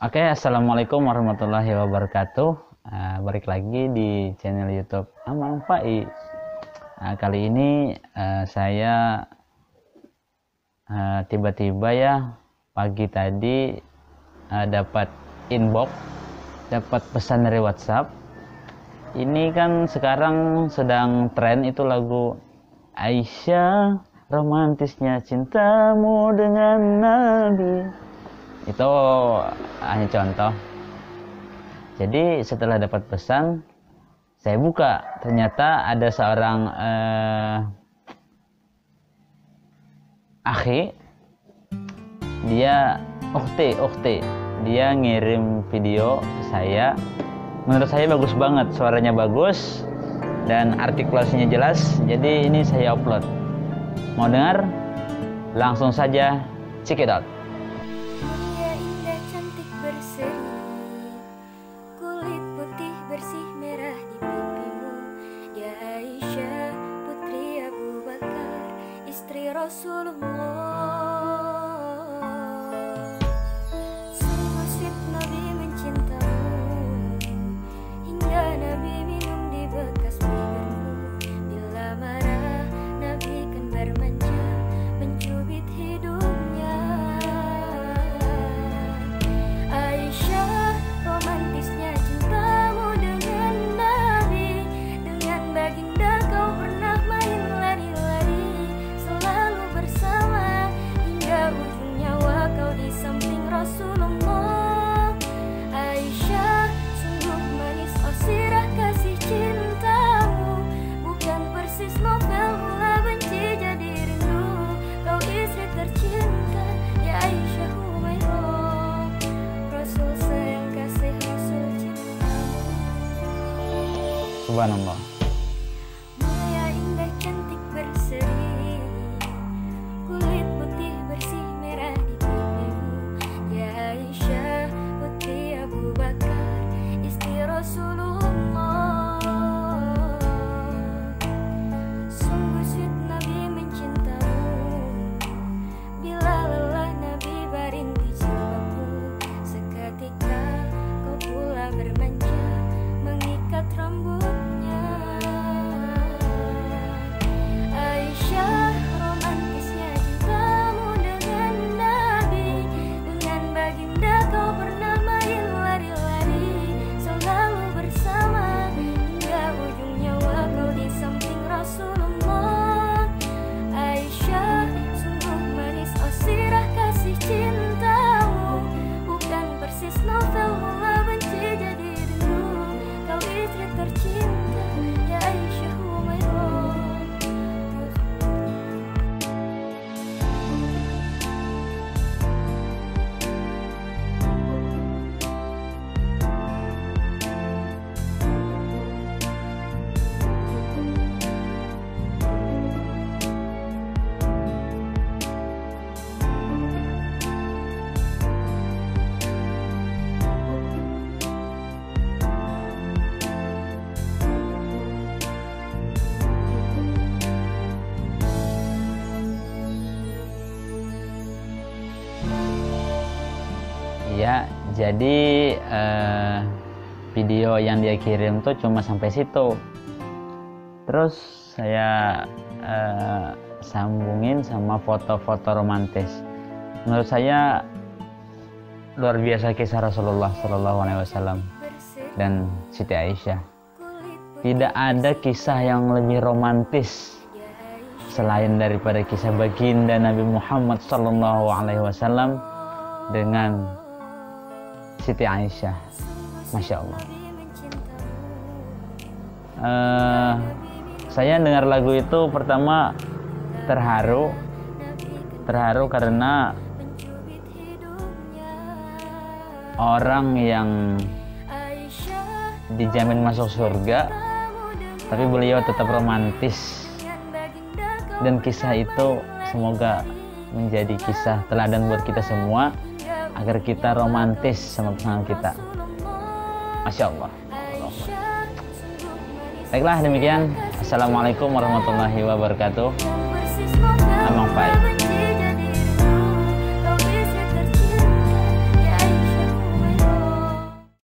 Oke, assalamualaikum warahmatullahi wabarakatuh. Balik lagi di channel YouTube Amang Pai. Kali ini saya tiba-tiba ya pagi tadi dapat inbox, dapat pesan dari WhatsApp. Ini kan sekarang sedang tren itu lagu Aisyah, romantisnya cintamu dengan Nabi. Itu hanya contoh. Jadi setelah dapat pesan, saya buka, ternyata ada seorang akhi, dia ukhti, dia ngirim video ke saya. Menurut saya bagus banget, suaranya bagus dan artikulasinya jelas. Jadi ini saya upload. Mau dengar? Langsung saja check it out. Rasulullah, sungguh sweet Nabi mencintamu, hingga Nabi minum di bekas bibirmu. Bila marah Nabi kan bermanja, mencubit hidungnya. Aisyah, romantisnya cintamu dengan Nabi, dengan baginda kau pernah main lari-lari, selalu bersama hingga ujung nyawa kau di samping Rasulullah. Aisyah, sungguh manis oh sirah kasih cintamu, bukan persis novel mula benci jadi rindu. Kau istri tercinta ya Aisyah Humairah, Rasul sayang kasih Rasul cintamu. Subhanallah. Mulia indah cantik berseri, kulit putih bersih merah di pipimu. Ya Aisyah putri Abu Bakar, istri Rasulullah. Sungguh sweet Nabi mencintamu, bila lelah Nabi baring di jilbabmu. Seketika kau pula bermanja, mengikat rambutnya. Aisyah, romantisnya cintamu dengan Nabi, dengan baginda kau pernah main lari-lari, selalu bersama hingga ujung nyawa kau di samping Rasulullah. Aisyah, sungguh manis oh sirah kasih cintamu, bukan persis novel mula benci jadi rindu. Kau istri tercinta ya Aisyah Humairah. Ya, jadi video yang dia kirim tuh cuma sampai situ. Terus saya sambungin sama foto-foto romantis. Menurut saya luar biasa kisah Rasulullah SAW dan Siti Aisyah. Tidak ada kisah yang lebih romantis selain daripada kisah baginda Nabi Muhammad SAW dengan Siti Aisyah. Masya Allah. Saya dengar lagu itu pertama terharu karena orang yang dijamin masuk surga, tapi beliau tetap romantis, dan kisah itu semoga menjadi kisah teladan buat kita semua agar kita romantis sama pasangan kita. Masya Allah. Baiklah, demikian. Assalamualaikum warahmatullahi wabarakatuh.